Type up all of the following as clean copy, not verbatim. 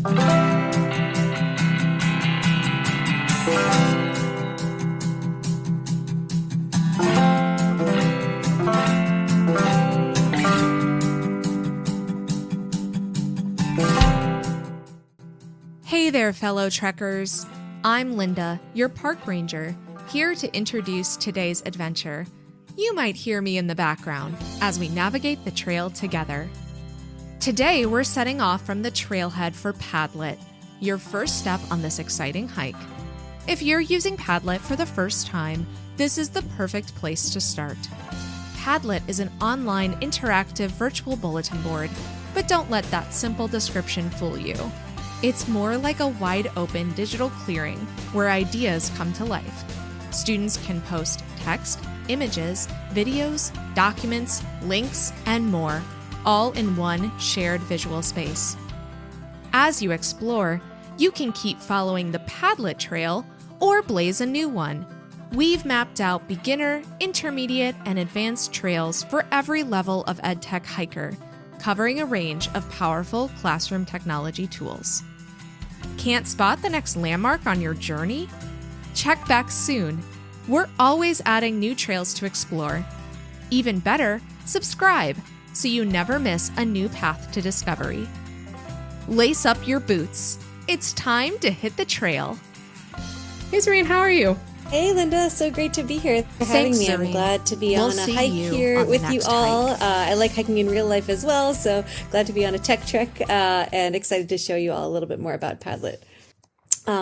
Hey there, fellow trekkers. I'm Linda, your park ranger, here to introduce today's adventure. You might hear me in the background as we navigate the trail together. Today, we're setting off from the Trailhead for Padlet, your first step on this exciting hike. If you're using Padlet for the first time, this is the perfect place to start. Padlet is an online interactive virtual bulletin board, but don't let that simple description fool you. It's more like a wide-open digital clearing where ideas come to life. Students can post text, images, videos, documents, links, and more, all in one shared visual space. As you explore, you can keep following the Padlet Trail or blaze a new one. We've mapped out beginner, intermediate, and advanced trails for every level of EdTech hiker, covering a range of powerful classroom technology tools. Can't spot the next landmark on your journey? Check back soon. We're always adding new trails to explore. Even better, subscribe so you never miss a new path to discovery. Lace up your boots. It's time to hit the trail. Hey, Serene, how are you? Hey, Linda. So great to be here. Thanks for having me. I'm glad to be on a hike here with you all. I like hiking in real life as well, so glad to be on a tech trek and excited to show you all a little bit more about Padlet.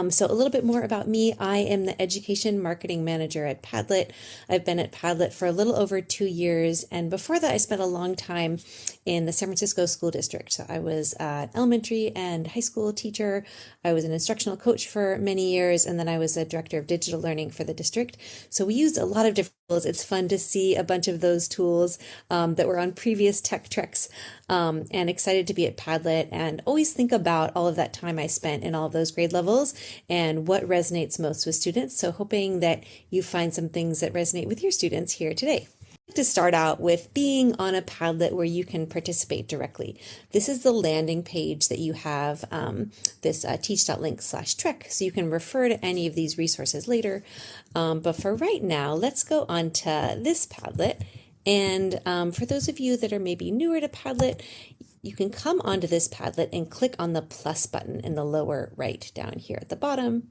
So a little bit more about me. I am the Education Marketing Manager at Padlet. I've been at Padlet for a little over 2 years. And before that, I spent a long time in the San Francisco School District. So I was an elementary and high school teacher. I was an instructional coach for many years. And then I was a director of digital learning for the district. So we used a lot of different tools. It's fun to see a bunch of those tools that were on previous tech treks. And excited to be at Padlet and always think about all of that time I spent in all of those grade levels and what resonates most with students. So hoping that you find some things that resonate with your students here today. To start out with being on a Padlet where you can participate directly. This is the landing page that you have, this teach.link/trek, so you can refer to any of these resources later. But for right now, let's go on to this Padlet. And for those of you that are maybe newer to Padlet, you can come onto this Padlet and click on the plus button in the lower right down here at the bottom.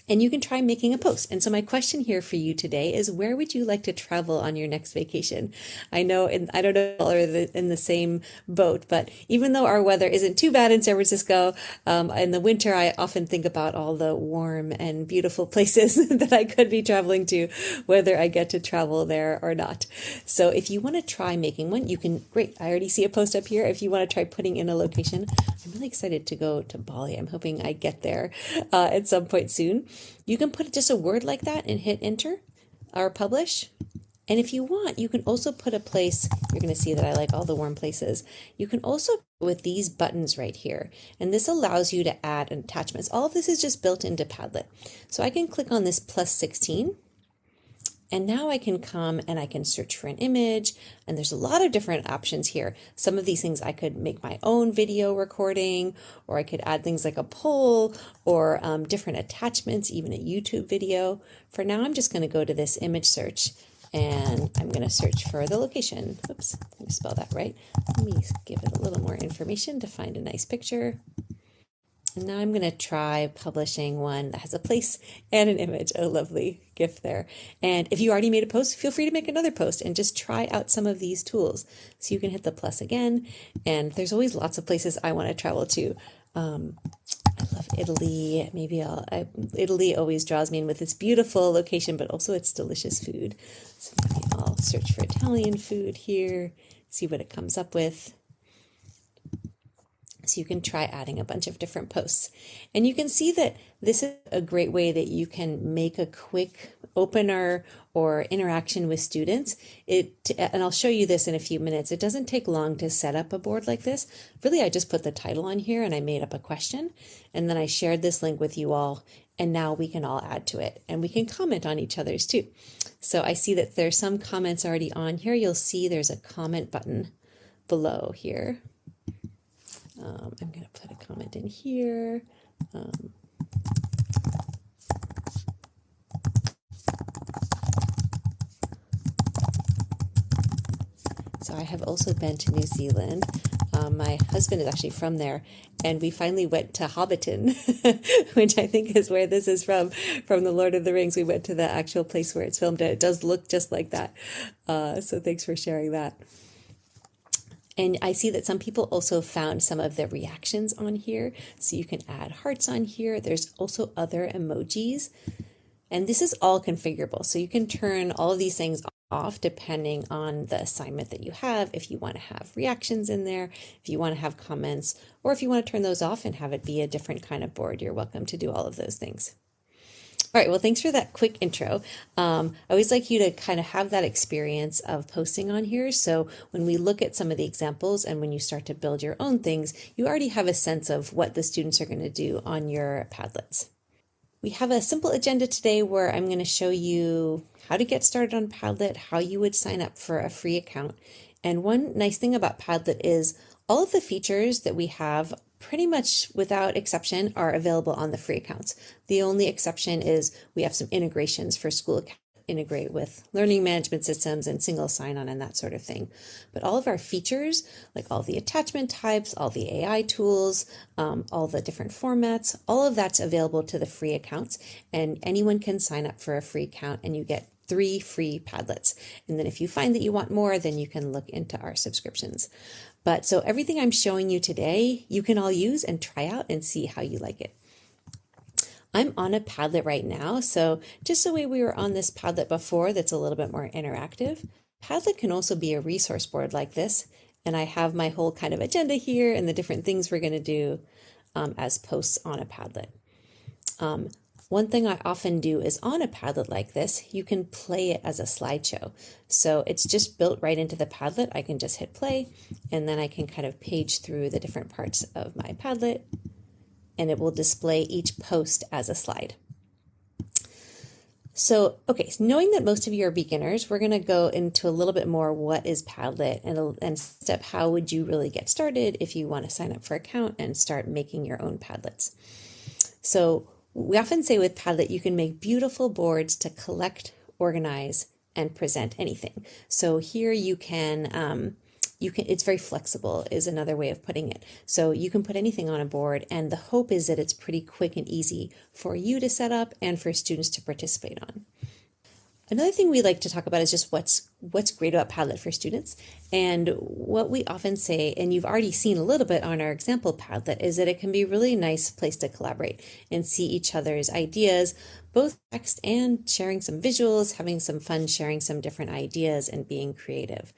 And you can try making a post. And so my question here for you today is, where would you like to travel on your next vacation? I know, and I don't know if all are in the same boat, but even though our weather isn't too bad in San Francisco, in the winter, I often think about all the warm and beautiful places that I could be traveling to, whether I get to travel there or not. So if you want to try making one, you can, great. I already see a post up here. If you want to try putting in a location, I'm really excited to go to Bali. I'm hoping I get there at some point soon. You can put just a word like that and hit enter or publish. And if you want, you can also put a place. You're going to see that I like all the warm places. You can also with these buttons right here. And this allows you to add attachments. All of this is just built into Padlet. So I can click on this +16. And now I can come and I can search for an image, and there's a lot of different options here. Some of these things I could make my own video recording, or I could add things like a poll or different attachments, even a YouTube video. For now, I'm just going to go to this image search and I'm going to search for the location. Oops, let me spell that right. Let me give it a little more information to find a nice picture. And now I'm going to try publishing one that has a place and an image, a lovely GIF there. And if you already made a post, feel free to make another post and just try out some of these tools. So you can hit the plus again. And there's always lots of places I want to travel to. I love Italy. Italy always draws me in with its beautiful location, but also its delicious food. So maybe I'll search for Italian food here, see what it comes up with. So you can try adding a bunch of different posts. And you can see that this is a great way that you can make a quick opener or interaction with students. And I'll show you this in a few minutes. It doesn't take long to set up a board like this. Really, I just put the title on here and I made up a question. And then I shared this link with you all. And now we can all add to it. And we can comment on each other's too. So I see that there's some comments already on here. You'll see there's a comment button below here. I'm going to put a comment in here. So I have also been to New Zealand. My husband is actually from there, and we finally went to Hobbiton, which I think is where this is from the Lord of the Rings. We went to the actual place where it's filmed, and it does look just like that. So thanks for sharing that. And I see that some people also found some of the reactions on here. So you can add hearts on here. There's also other emojis. And this is all configurable. So you can turn all of these things off depending on the assignment that you have. If you want to have reactions in there, if you want to have comments, or if you want to turn those off and have it be a different kind of board, you're welcome to do all of those things. All right, well, thanks for that quick intro. I always like you to kind of have that experience of posting on here. So when we look at some of the examples and when you start to build your own things, you already have a sense of what the students are going to do on your Padlets. We have a simple agenda today where I'm going to show you how to get started on Padlet, how you would sign up for a free account. And one nice thing about Padlet is all of the features that we have pretty much without exception are available on the free accounts. The only exception is we have some integrations for school accounts. Integrate with learning management systems and single sign-on and that sort of thing. But all of our features, like all the attachment types, all the AI tools, all the different formats, all of that's available to the free accounts, and anyone can sign up for a free account and you get 3 free Padlets. And then if you find that you want more, then you can look into our subscriptions. But so everything I'm showing you today, you can all use and try out and see how you like it. I'm on a Padlet right now, so just the way we were on this Padlet before that's a little bit more interactive, Padlet can also be a resource board like this, and I have my whole kind of agenda here and the different things we're going to do as posts on a Padlet. One thing I often do is on a Padlet like this, you can play it as a slideshow. So it's just built right into the Padlet. I can just hit play, and then I can kind of page through the different parts of my Padlet, and it will display each post as a slide. So, okay, so knowing that most of you are beginners, we're going to go into a little bit more what is Padlet and step how would you really get started if you want to sign up for an account and start making your own Padlets. So we often say with Padlet, you can make beautiful boards to collect, organize, and present anything. So here you can it's very flexible is another way of putting it. So you can put anything on a board, and the hope is that it's pretty quick and easy for you to set up and for students to participate on. Another thing we like to talk about is just what's great about Padlet for students. And what we often say, and you've already seen a little bit on our example Padlet, is that it can be a really nice place to collaborate and see each other's ideas, both text and sharing some visuals, having some fun, sharing some different ideas and being creative.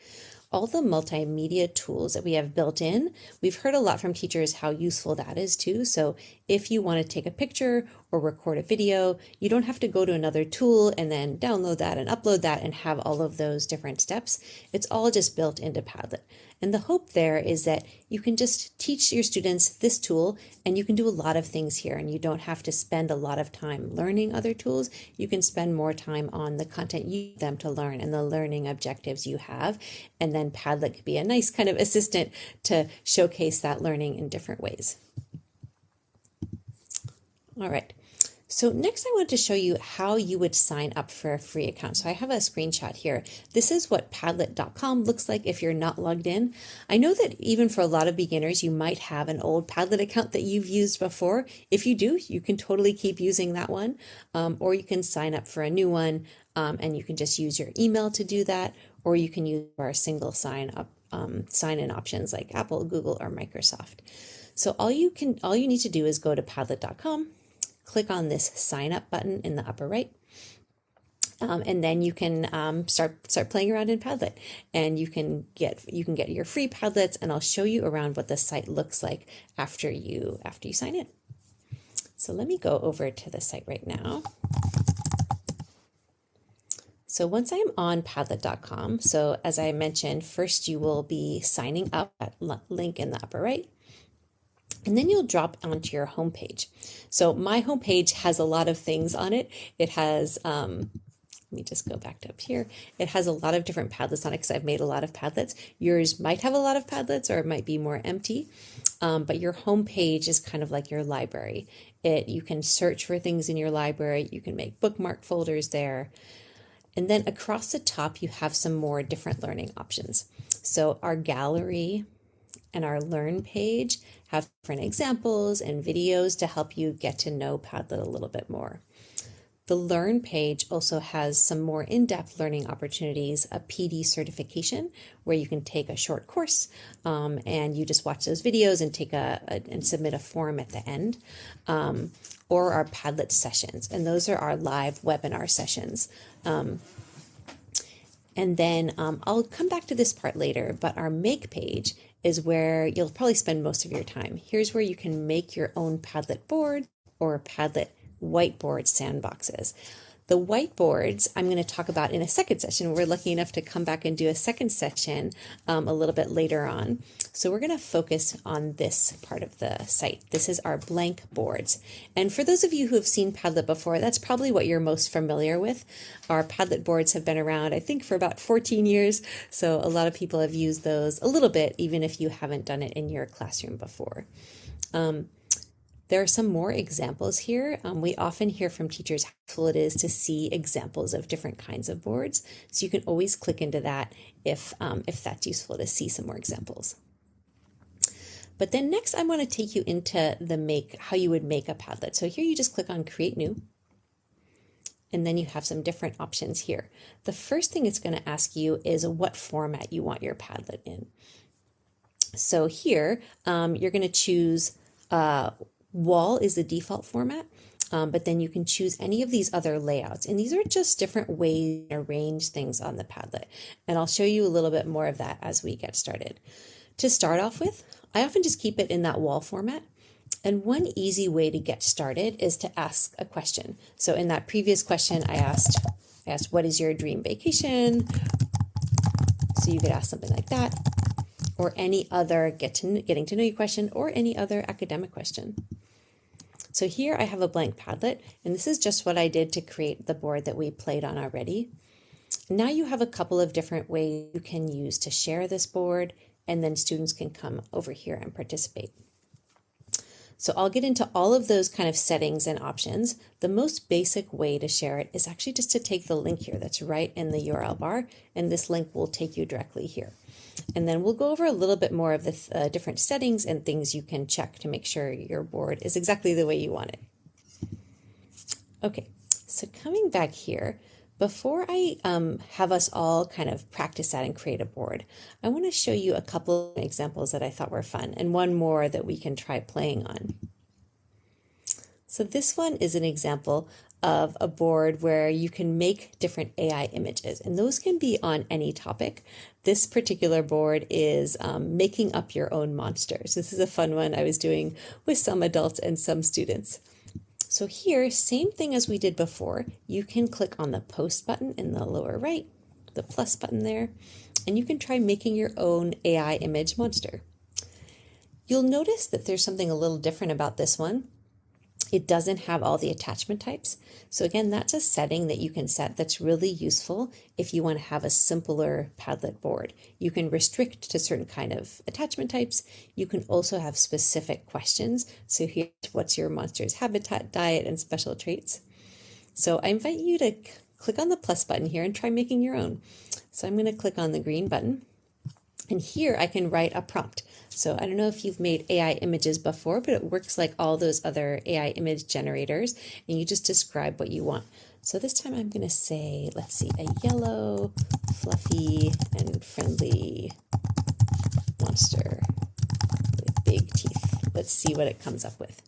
All the multimedia tools that we have built in, we've heard a lot from teachers how useful that is too. So if you want to take a picture or record a video, you don't have to go to another tool and then download that and upload that and have all of those different steps. It's all just built into Padlet. And the hope there is that you can just teach your students this tool and you can do a lot of things here, and you don't have to spend a lot of time learning other tools. You can spend more time on the content you need them to learn and the learning objectives you have. And then Padlet could be a nice kind of assistant to showcase that learning in different ways. All right. So next I want to show you how you would sign up for a free account. So I have a screenshot here. This is what Padlet.com looks like if you're not logged in. I know that even for a lot of beginners, you might have an old Padlet account that you've used before. If you do, you can totally keep using that one, or you can sign up for a new one, and you can just use your email to do that, or you can use our single sign-in options like Apple, Google, or Microsoft. So all you need to do is go to Padlet.com. Click on this sign up button in the upper right. And then you can start playing around in Padlet, and you can get your free Padlets, and I'll show you around what the site looks like after you sign in. So let me go over to the site right now. So once I'm on Padlet.com, so as I mentioned, first you will be signing up at link in the upper right. And then you'll drop onto your homepage. So my homepage has a lot of things on it. It has Let me just go back to up here. It has a lot of different Padlets on it because I've made a lot of Padlets. Yours might have a lot of Padlets or it might be more empty, but your home page is kind of like your library. You can search for things in your library. You can make bookmark folders there. And then across the top, you have some more different learning options. So our gallery and our Learn page have different examples and videos to help you get to know Padlet a little bit more. The Learn page also has some more in-depth learning opportunities, a PD certification where you can take a short course and you just watch those videos and and submit a form at the end, or our Padlet sessions, and those are our live webinar sessions. And then I'll come back to this part later, but our Make page is where you'll probably spend most of your time. Here's where you can make your own Padlet board or Padlet whiteboard sandboxes. The whiteboards I'm going to talk about in a second session. We're lucky enough to come back and do a second session a little bit later on. So we're going to focus on this part of the site. This is our blank boards. And for those of you who have seen Padlet before, that's probably what you're most familiar with. Our Padlet boards have been around, I think, for about 14 years. So a lot of people have used those a little bit, even if you haven't done it in your classroom before. There are some more examples here. We often hear from teachers how helpful it is to see examples of different kinds of boards. So you can always click into that if that's useful to see some more examples. But then next I want to take you into how you would make a Padlet. So here you just click on Create New. And then you have some different options here. The first thing it's going to ask you is what format you want your Padlet in. So here you're going to choose Wall is the default format, but then you can choose any of these other layouts. And these are just different ways to arrange things on the Padlet. And I'll show you a little bit more of that as we get started. To start off with, I often just keep it in that wall format. And one easy way to get started is to ask a question. So in that previous question, I asked, what is your dream vacation? So you could ask something like that, or any other getting to know you question, or any other academic question. So here I have a blank Padlet, and this is just what I did to create the board that we played on already. Now you have a couple of different ways you can use to share this board, and then students can come over here and participate. So I'll get into all of those kind of settings and options. The most basic way to share it is actually just to take the link here that's right in the URL bar, and this link will take you directly here. And then we'll go over a little bit more of the different settings and things you can check to make sure your board is exactly the way you want it. Okay, so coming back here, before I have us all kind of practice that and create a board, I want to show you a couple of examples that I thought were fun and one more that we can try playing on. So this one is an example of a board where you can make different AI images, and those can be on any topic. This particular board is making up your own monsters. This is a fun one I was doing with some adults and some students. So here, same thing as we did before, you can click on the post button in the lower right, the plus button there, and you can try making your own AI image monster. You'll notice that there's something a little different about this one. It doesn't have all the attachment types. So again, that's a setting that you can set that's really useful if you want to have a simpler Padlet board. You can restrict to certain kind of attachment types. You can also have specific questions. So here's what's your monster's habitat, diet, and special traits. So I invite you to click on the plus button here and try making your own. So I'm going to click on the green button. And here I can write a prompt. So I don't know if you've made AI images before, but it works like all those other AI image generators, and you just describe what you want. So this time I'm going to say, let's see, a yellow, fluffy, and friendly monster with big teeth. Let's see what it comes up with.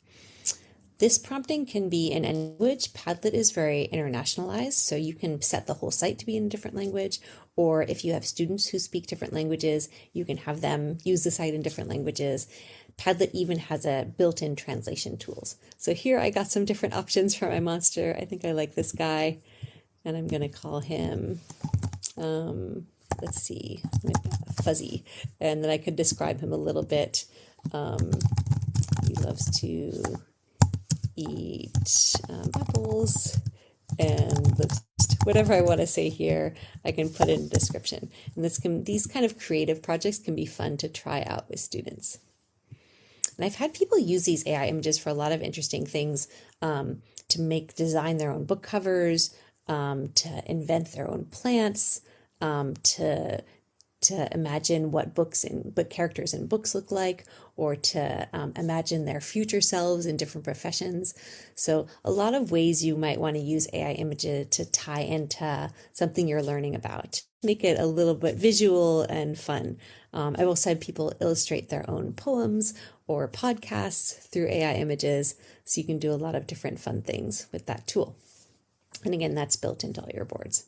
This prompting can be in any language. Padlet is very internationalized, so you can set the whole site to be in a different language, or if you have students who speak different languages, you can have them use the site in different languages. Padlet even has a built-in translation tools. So here I got some different options for my monster. I think I like this guy, and I'm going to call him, let's see, Fuzzy, and then I could describe him a little bit. He loves to eat apples and lives to whatever I want to say here, I can put in a description. And these kind of creative projects can be fun to try out with students. And I've had people use these AI images for a lot of interesting things, to design their own book covers, to invent their own plants, to imagine what characters in books look like, or to imagine their future selves in different professions. So a lot of ways you might want to use AI images to tie into something you're learning about. Make it a little bit visual and fun. I've also had people illustrate their own poems or podcasts through AI images, so you can do a lot of different fun things with that tool. And again, that's built into all your boards.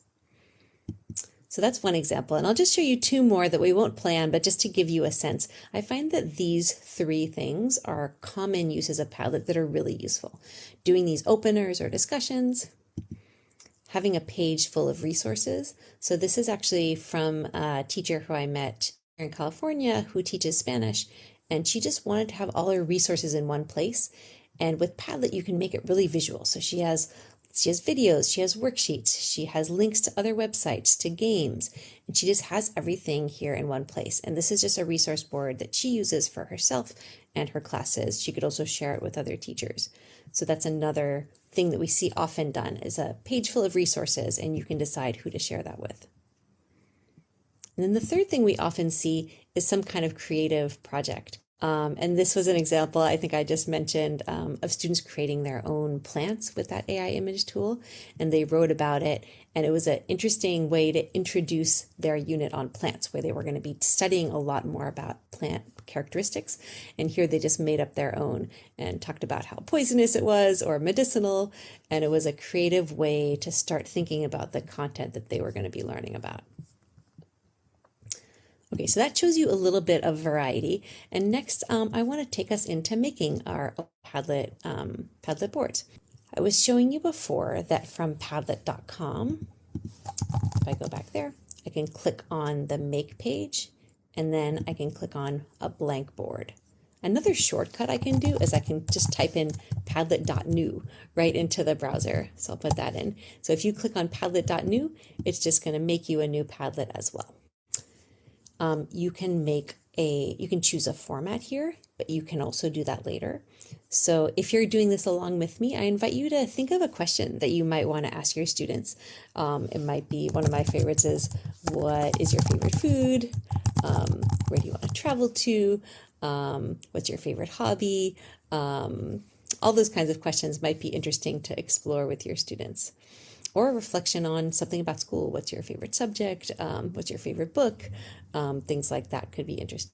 So that's one example, and I'll just show you two more that we won't play on, but just to give you a sense. I find that these three things are common uses of Padlet that are really useful. Doing these openers or discussions, having a page full of resources. So this is actually from a teacher who I met here in California who teaches Spanish, and she just wanted to have all her resources in one place. And with Padlet, you can make it really visual. So she has videos, she has worksheets, she has links to other websites, to games, and she just has everything here in one place. And this is just a resource board that she uses for herself and her classes. She could also share it with other teachers. So that's another thing that we see often done, is a page full of resources, and you can decide who to share that with. And then the third thing we often see is some kind of creative project. And this was an example I think I just mentioned, of students creating their own plants with that AI image tool, and they wrote about it. And it was an interesting way to introduce their unit on plants, where they were going to be studying a lot more about plant characteristics. And here they just made up their own and talked about how poisonous it was or medicinal. And it was a creative way to start thinking about the content that they were going to be learning about. Okay, so that shows you a little bit of variety. And next, I want to take us into making our Padlet boards. I was showing you before that from Padlet.com, if I go back there, I can click on the Make page, and then I can click on a blank board. Another shortcut I can do is I can just type in Padlet.new right into the browser. So I'll put that in. So if you click on Padlet.new, it's just going to make you a new Padlet as well. You can choose a format here, but you can also do that later. So if you're doing this along with me, I invite you to think of a question that you might want to ask your students. It might be, one of my favorites is, what is your favorite food? Where do you want to travel to? What's your favorite hobby? All those kinds of questions might be interesting to explore with your students. Or a reflection on something about school. What's your favorite subject? What's your favorite book? Things like that could be interesting.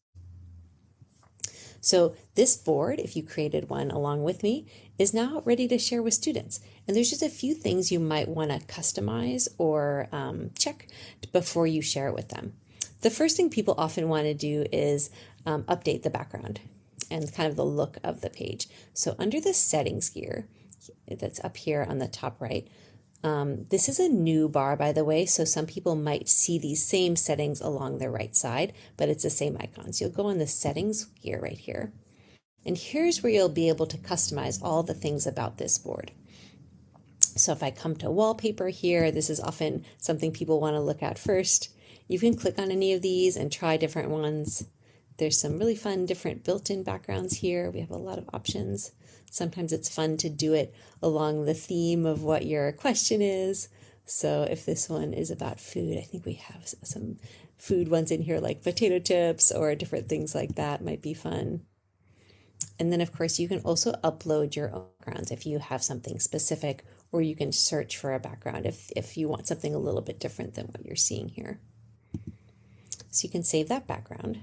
So this board, if you created one along with me, is now ready to share with students. And there's just a few things you might want to customize or check before you share it with them. The first thing people often want to do is update the background and kind of the look of the page. So under the settings gear, that's up here on the top right, this is a new bar, by the way, so some people might see these same settings along the right side, but it's the same icons. You'll go on the settings gear right here, and here's where you'll be able to customize all the things about this board. So if I come to wallpaper here, this is often something people want to look at first. You can click on any of these and try different ones. There's some really fun different built-in backgrounds here. We have a lot of options. Sometimes it's fun to do it along the theme of what your question is. So if this one is about food, I think we have some food ones in here like potato chips or different things like that might be fun. And then of course you can also upload your own backgrounds if you have something specific, or you can search for a background if you want something a little bit different than what you're seeing here. So you can save that background.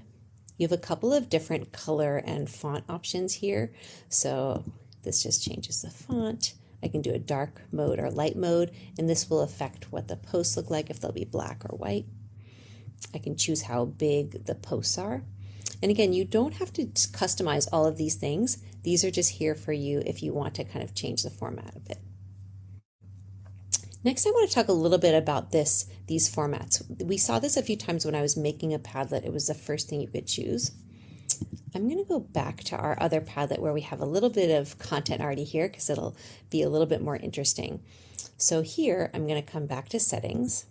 You have a couple of different color and font options here. So this just changes the font. I can do a dark mode or light mode, and this will affect what the posts look like, if they'll be black or white. I can choose how big the posts are. And again, you don't have to customize all of these things. These are just here for you if you want to kind of change the format a bit. Next, I want to talk a little bit about these formats. We saw this a few times when I was making a Padlet. It was the first thing you could choose. I'm going to go back to our other Padlet where we have a little bit of content already here because it'll be a little bit more interesting. So here I'm going to come back to settings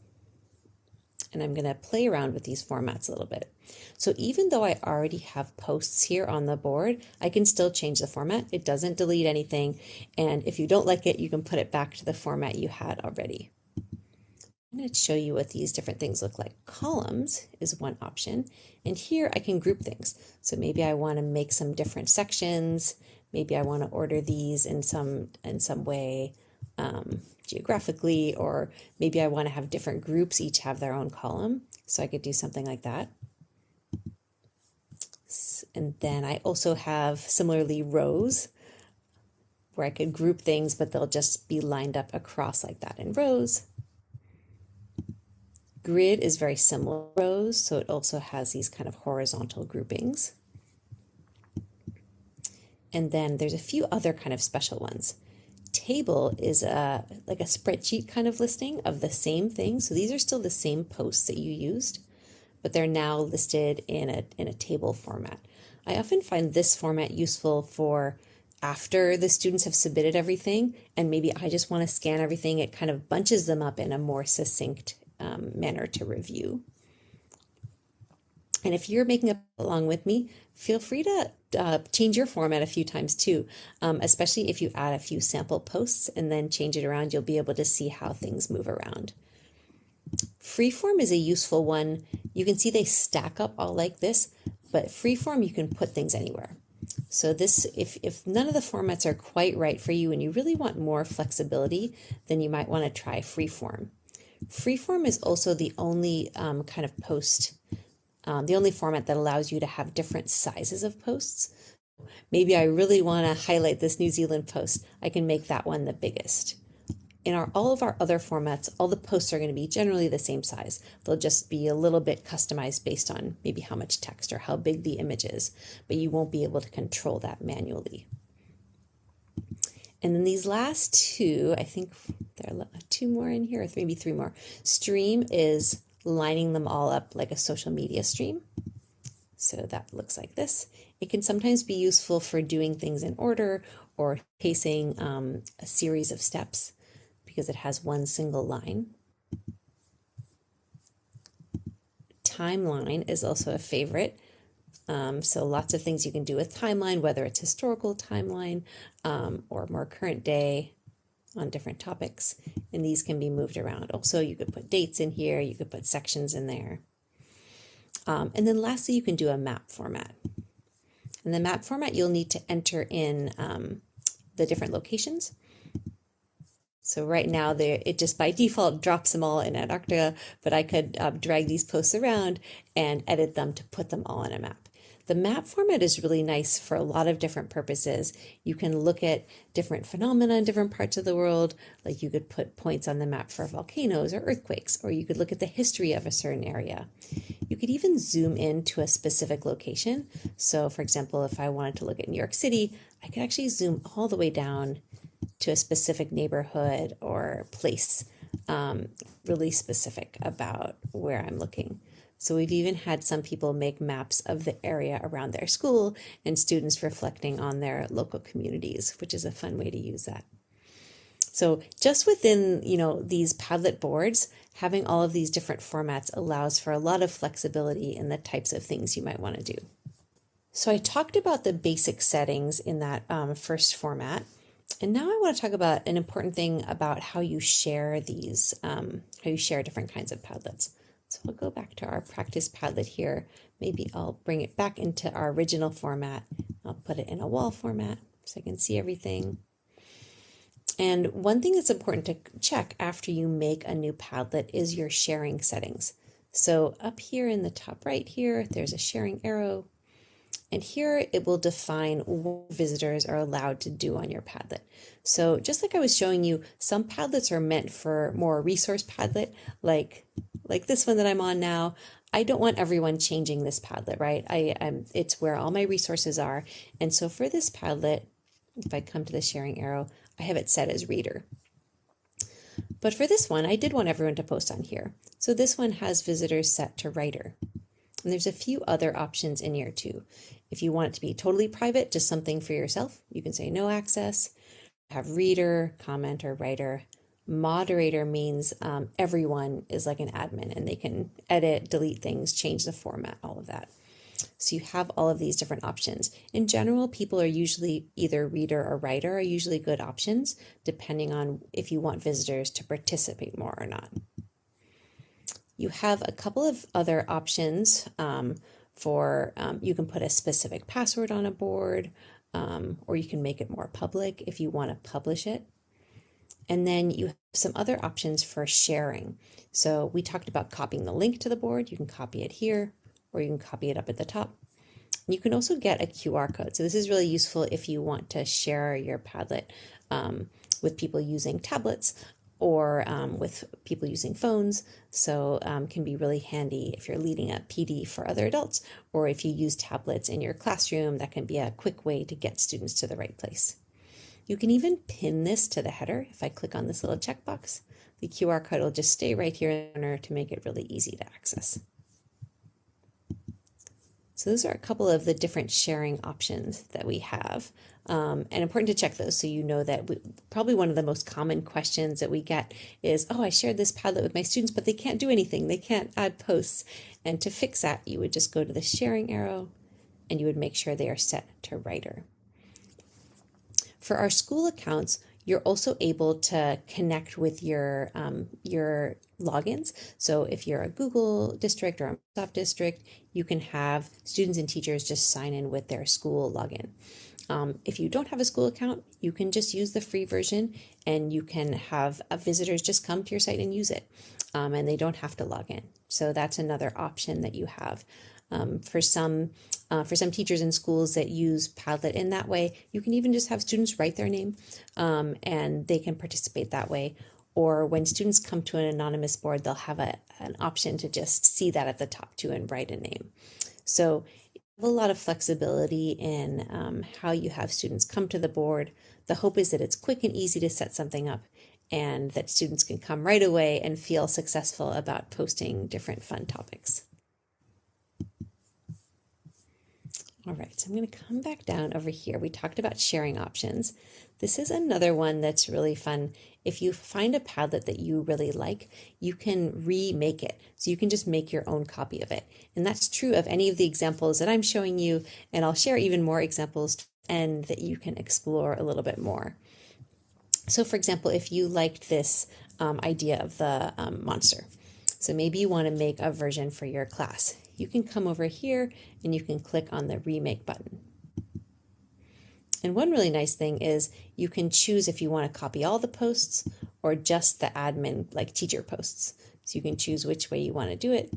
and I'm going to play around with these formats a little bit. So even though I already have posts here on the board, I can still change the format. It doesn't delete anything. And if you don't like it, you can put it back to the format you had already. I'm going to show you what these different things look like. Columns is one option, and here I can group things. So maybe I want to make some different sections. Maybe I want to order these in some way geographically, or maybe I want to have different groups each have their own column. So I could do something like that. And then I also have similarly rows where I could group things, but they'll just be lined up across like that in rows. Grid is very similar to rows, so it also has these kind of horizontal groupings. And then there's a few other kind of special ones. Table is like a spreadsheet kind of listing of the same thing. So these are still the same posts that you used, but they're now listed in a table format. I often find this format useful for after the students have submitted everything, and maybe I just want to scan everything. It kind of bunches them up in a more succinct manner to review. And if you're making it along with me, feel free to change your format a few times too, especially if you add a few sample posts and then change it around, you'll be able to see how things move around. Freeform is a useful one. You can see they stack up all like this, but freeform, you can put things anywhere. So this, if none of the formats are quite right for you and you really want more flexibility, then you might want to try freeform. Freeform is also the only kind of post, the only format that allows you to have different sizes of posts. Maybe I really want to highlight this New Zealand post. I can make that one the biggest. In all of our other formats, all the posts are going to be generally the same size. They'll just be a little bit customized based on maybe how much text or how big the image is, but you won't be able to control that manually. And then these last two, I think there are two more in here, or maybe three more. Stream is lining them all up like a social media stream. So that looks like this. It can sometimes be useful for doing things in order or pacing a series of steps because it has one single line. Timeline is also a favorite. So lots of things you can do with timeline, whether it's historical timeline or more current day on different topics. And these can be moved around. Also, you could put dates in here. You could put sections in there. And then lastly, you can do a map format. In the map format, you'll need to enter in the different locations. So right now, it just by default drops them all in Antarctica, but I could drag these posts around and edit them to put them all on a map. The map format is really nice for a lot of different purposes. You can look at different phenomena in different parts of the world, like you could put points on the map for volcanoes or earthquakes, or you could look at the history of a certain area. You could even zoom in to a specific location. So for example, if I wanted to look at New York City, I could actually zoom all the way down to a specific neighborhood or place, really specific about where I'm looking. So we've even had some people make maps of the area around their school and students reflecting on their local communities, which is a fun way to use that. So just within, these Padlet boards, having all of these different formats allows for a lot of flexibility in the types of things you might want to do. So I talked about the basic settings in that first format. And now I want to talk about an important thing about how you share these, how you share different kinds of Padlets. So I'll go back to our practice Padlet here. Maybe I'll bring it back into our original format. I'll put it in a wall format so I can see everything. And one thing that's important to check after you make a new Padlet is your sharing settings. So up here in the top right here, there's a sharing arrow. And here it will define what visitors are allowed to do on your Padlet. So just like I was showing you, some Padlets are meant for more resource Padlet, like this one that I'm on now. I don't want everyone changing this Padlet, right? It's where all my resources are. And so for this Padlet, if I come to the sharing arrow, I have it set as reader. But for this one, I did want everyone to post on here. So this one has visitors set to writer. And there's a few other options in here too. If you want it to be totally private, just something for yourself, you can say no access. Have reader, commenter, writer. Moderator means everyone is like an admin and they can edit, delete things, change the format, all of that. So you have all of these different options. In general, people are usually either reader or writer are usually good options, depending on if you want visitors to participate more or not. You have a couple of other options you can put a specific password on a board, or you can make it more public if you want to publish it. And then you have some other options for sharing. So we talked about copying the link to the board. You can copy it here, or you can copy it up at the top. You can also get a QR code. So this is really useful if you want to share your Padlet with people using tablets or with people using phones. So can be really handy if you're leading a PD for other adults, or if you use tablets in your classroom, that can be a quick way to get students to the right place. You can even pin this to the header. If I click on this little checkbox, the QR code will just stay right here in the corner to make it really easy to access. So those are a couple of the different sharing options that we have, and important to check those so you know that probably one of the most common questions that we get is, oh, I shared this Padlet with my students, but they can't do anything. They can't add posts. And to fix that, you would just go to the sharing arrow and you would make sure they are set to writer. For our school accounts, you're also able to connect with your logins. So if you're a Google district or a Microsoft district, you can have students and teachers just sign in with their school login. If you don't have a school account, you can just use the free version and you can have visitors just come to your site and use it, and they don't have to log in. So that's another option that you have. For some teachers in schools that use Padlet in that way, you can even just have students write their name and they can participate that way. Or when students come to an anonymous board, they'll have an option to just see that at the top too and write a name. So you have a lot of flexibility in how you have students come to the board. The hope is that it's quick and easy to set something up and that students can come right away and feel successful about posting different fun topics. All right, so I'm going to come back down over here. We talked about sharing options. This is another one that's really fun. If you find a Padlet that you really like, you can remake it. So you can just make your own copy of it. And that's true of any of the examples that I'm showing you, and I'll share even more examples and that you can explore a little bit more. So for example, if you liked this idea of the monster, so maybe you want to make a version for your class. You can come over here and you can click on the remake button. And one really nice thing is you can choose if you want to copy all the posts or just the admin, like teacher posts. So you can choose which way you want to do it.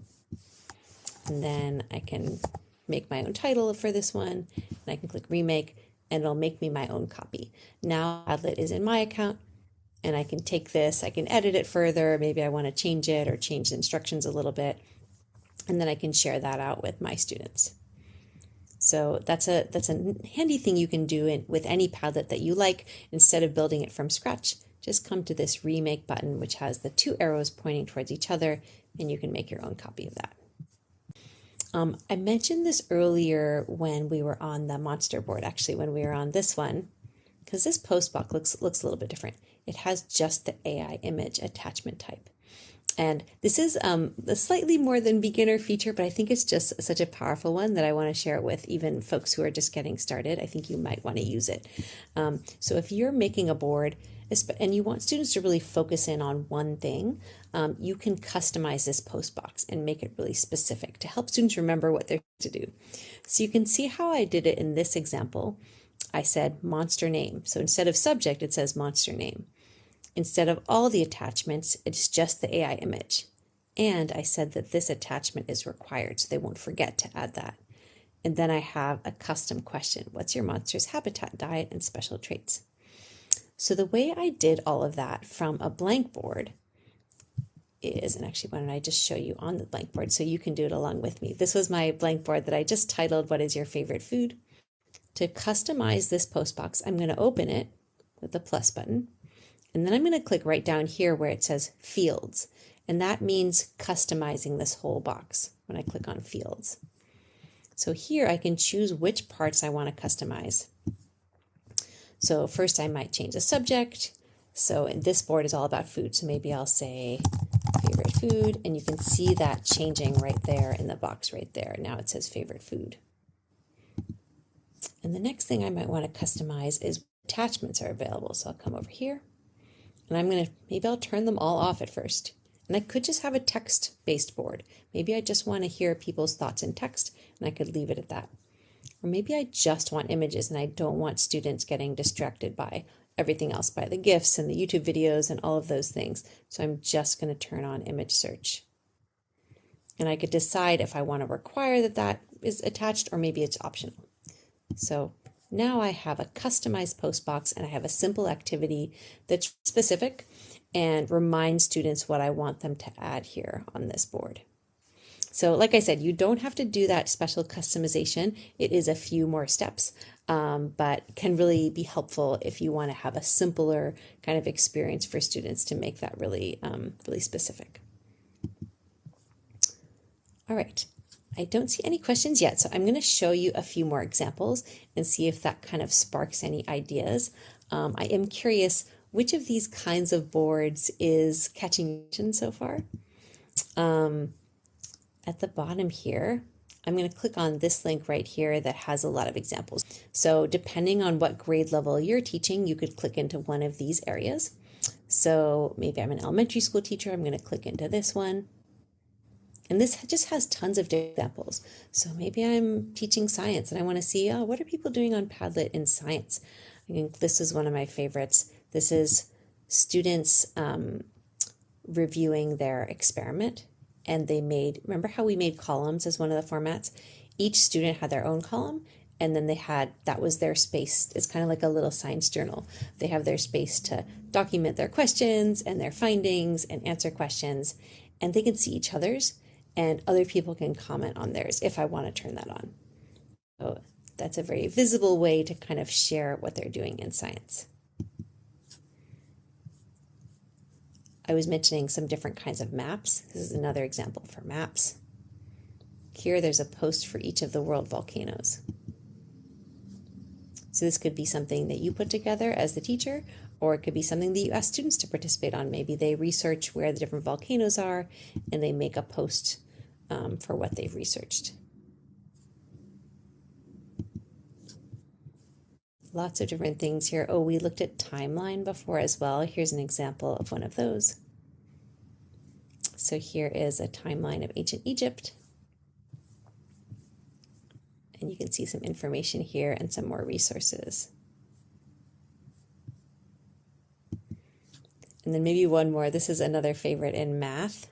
And then I can make my own title for this one, and I can click remake and it'll make me my own copy. Now Padlet is in my account and I can take this, I can edit it further. Maybe I want to change it or change the instructions a little bit. And then I can share that out with my students. So that's a handy thing you can do with any Padlet that you like. Instead of building it from scratch, just come to this remake button, which has the two arrows pointing towards each other, and you can make your own copy of that. I mentioned this earlier when we were on the monster board, actually when we were on this one, because this post box looks a little bit different. It has just the AI image attachment type. And this is a slightly more than beginner feature, but I think it's just such a powerful one that I want to share it with even folks who are just getting started. I think you might want to use it. So if you're making a board and you want students to really focus in on one thing, you can customize this post box and make it really specific to help students remember what they're to do. So you can see how I did it in this example. I said monster name. So instead of subject, it says monster name. Instead of all the attachments, it's just the AI image. And I said that this attachment is required, so they won't forget to add that. And then I have a custom question. What's your monster's habitat, diet, and special traits? So the way I did all of that from a blank board is, and actually why don't I just show you on the blank board so you can do it along with me. This was my blank board that I just titled, What is your favorite food? To customize this post box, I'm going to open it with the plus button. And then I'm going to click right down here where it says fields. And that means customizing this whole box when I click on fields. So here I can choose which parts I want to customize. So first I might change the subject. So this board is all about food. So maybe I'll say favorite food, and you can see that changing right there in the box right there. Now it says favorite food. And the next thing I might want to customize is attachments are available. So I'll come over here and maybe I'll turn them all off at first. And I could just have a text-based board. Maybe I just want to hear people's thoughts in text, and I could leave it at that. Or maybe I just want images and I don't want students getting distracted by everything else, by the GIFs and the YouTube videos and all of those things. So I'm just going to turn on image search. And I could decide if I want to require that that is attached or maybe it's optional. So now I have a customized post box and I have a simple activity that's specific and reminds students what I want them to add here on this board. So like I said, you don't have to do that special customization. It is a few more steps, but can really be helpful if you want to have a simpler kind of experience for students to make that really, really specific. All right, I don't see any questions yet, so I'm going to show you a few more examples and see if that kind of sparks any ideas. I am curious, which of these kinds of boards is catching your attention so far? At the bottom here, I'm going to click on this link right here that has a lot of examples. So depending on what grade level you're teaching, you could click into one of these areas. So maybe I'm an elementary school teacher, I'm going to click into this one. And this just has tons of examples. So maybe I'm teaching science and I want to see, oh, what are people doing on Padlet in science? I think this is one of my favorites. This is students reviewing their experiment. And they remember how we made columns as one of the formats? Each student had their own column, and then that was their space. It's kind of like a little science journal. They have their space to document their questions and their findings and answer questions, and they can see each other's, and other people can comment on theirs if I want to turn that on. So that's a very visible way to kind of share what they're doing in science. I was mentioning some different kinds of maps. This is another example for maps. Here there's a post for each of the world volcanoes. So this could be something that you put together as the teacher, or it could be something that you ask students to participate on. Maybe they research where the different volcanoes are and they make a post for what they've researched. Lots of different things here. Oh, we looked at timeline before as well. Here's an example of one of those. So here is a timeline of ancient Egypt. And you can see some information here and some more resources. And then maybe one more. This is another favorite in math.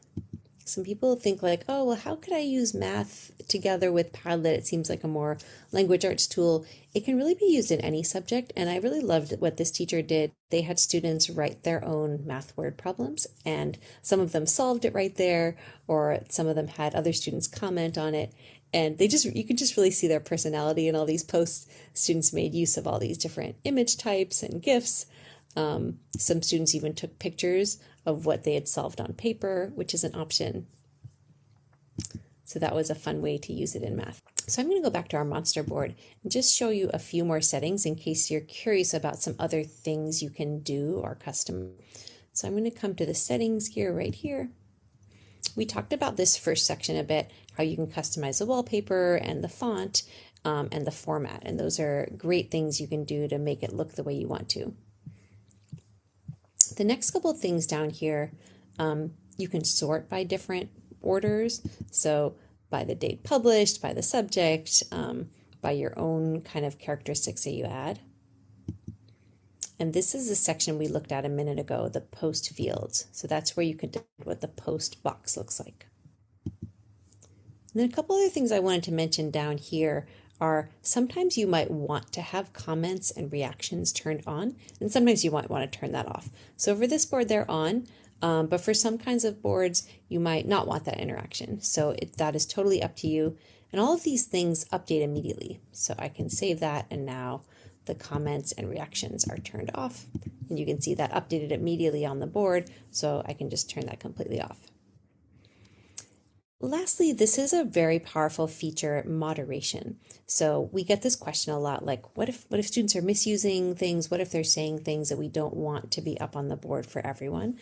Some people think like, oh, well, how could I use math together with Padlet? It seems like a more language arts tool. It can really be used in any subject. And I really loved what this teacher did. They had students write their own math word problems, and some of them solved it right there, or some of them had other students comment on it. And you could just really see their personality in all these posts. Students made use of all these different image types and GIFs. Some students even took pictures of what they had solved on paper, which is an option. So that was a fun way to use it in math. So I'm going to go back to our monster board and just show you a few more settings in case you're curious about some other things you can do or custom. So I'm going to come to the settings gear right here. We talked about this first section a bit, how you can customize the wallpaper and the font and the format. And those are great things you can do to make it look the way you want to. The next couple of things down here, you can sort by different orders. So by the date published, by the subject, by your own kind of characteristics that you add. And this is the section we looked at a minute ago, the post fields. So that's where you can decide what the post box looks like. And then a couple other things I wanted to mention down here are sometimes you might want to have comments and reactions turned on, and sometimes you might want to turn that off. So for this board, they're on, but for some kinds of boards, you might not want that interaction. So that is totally up to you. And all of these things update immediately. So I can save that, and now the comments and reactions are turned off. And you can see that updated immediately on the board, so I can just turn that completely off. Lastly, this is a very powerful feature, moderation. So we get this question a lot, like what if students are misusing things? What if they're saying things that we don't want to be up on the board for everyone?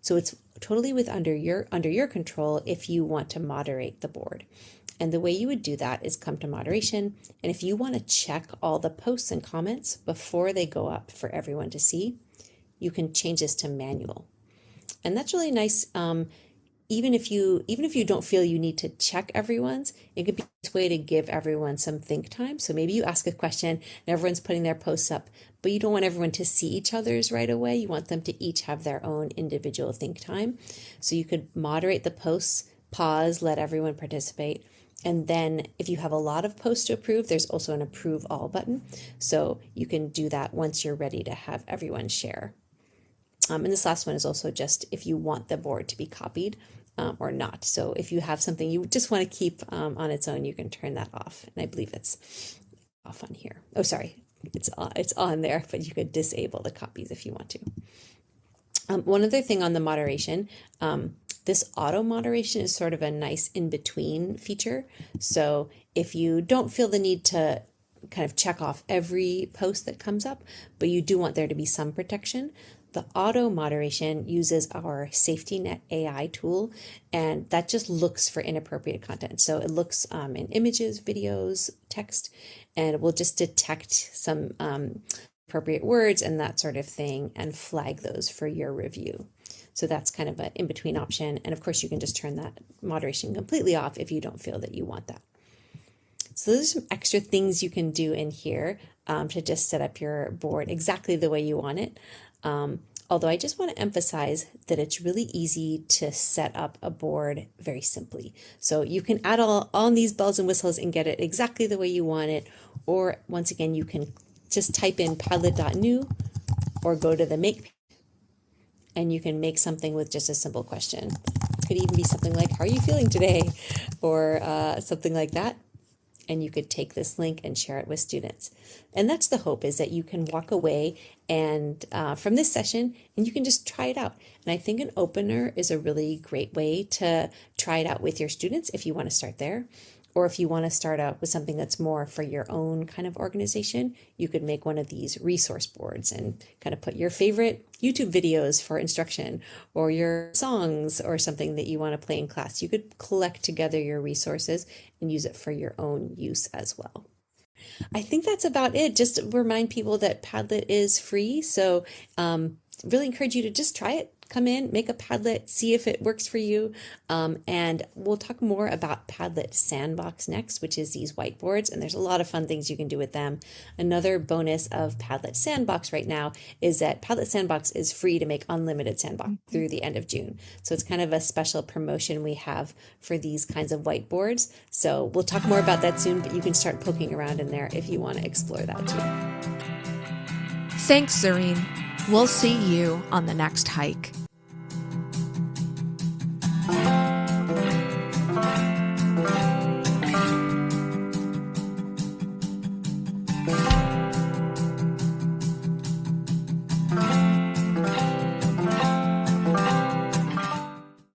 So it's totally under your control if you want to moderate the board. And the way you would do that is come to moderation. And if you want to check all the posts and comments before they go up for everyone to see, you can change this to manual. And that's really nice. Even if you don't feel you need to check everyone's, it could be a way to give everyone some think time. So maybe you ask a question and everyone's putting their posts up, but you don't want everyone to see each other's right away. You want them to each have their own individual think time. So you could moderate the posts, pause, let everyone participate. And then if you have a lot of posts to approve, there's also an approve all button. So you can do that once you're ready to have everyone share. And this last one is also just if you want the board to be copied or not. So if you have something you just want to keep on its own, you can turn that off. And I believe it's off on here. Oh, sorry, it's on there, but you could disable the copies if you want to. One other thing on the moderation, this auto moderation is sort of a nice in-between feature. So if you don't feel the need to kind of check off every post that comes up, but you do want there to be some protection, the auto moderation uses our safety net AI tool, and that just looks for inappropriate content. So it looks in images, videos, text, and it will just detect some appropriate words and that sort of thing and flag those for your review. So that's kind of an in-between option. And of course, you can just turn that moderation completely off if you don't feel that you want that. So those are some extra things you can do in here to just set up your board exactly the way you want it. Although I just want to emphasize that it's really easy to set up a board very simply. So you can add all these bells and whistles and get it exactly the way you want it. Or once again, you can just type in padlet.new or go to the make page and you can make something with just a simple question. It could even be something like, how are you feeling today? Or something like that. And you could take this link and share it with students. And that's the hope, is that you can walk away and from this session and you can just try it out. And I think an opener is a really great way to try it out with your students if you want to start there. Or if you want to start out with something that's more for your own kind of organization, you could make one of these resource boards and kind of put your favorite YouTube videos for instruction or your songs or something that you want to play in class. You could collect together your resources and use it for your own use as well. I think that's about it. Just remind people that Padlet is free. So really encourage you to just try it. Come in, make a Padlet, see if it works for you. And we'll talk more about Padlet Sandbox next, which is these whiteboards. And there's a lot of fun things you can do with them. Another bonus of Padlet Sandbox right now is that Padlet Sandbox is free to make unlimited sandbox through the end of June. So it's kind of a special promotion we have for these kinds of whiteboards. So we'll talk more about that soon, but you can start poking around in there if you want to explore that too. Thanks, Zareen. We'll see you on the next hike.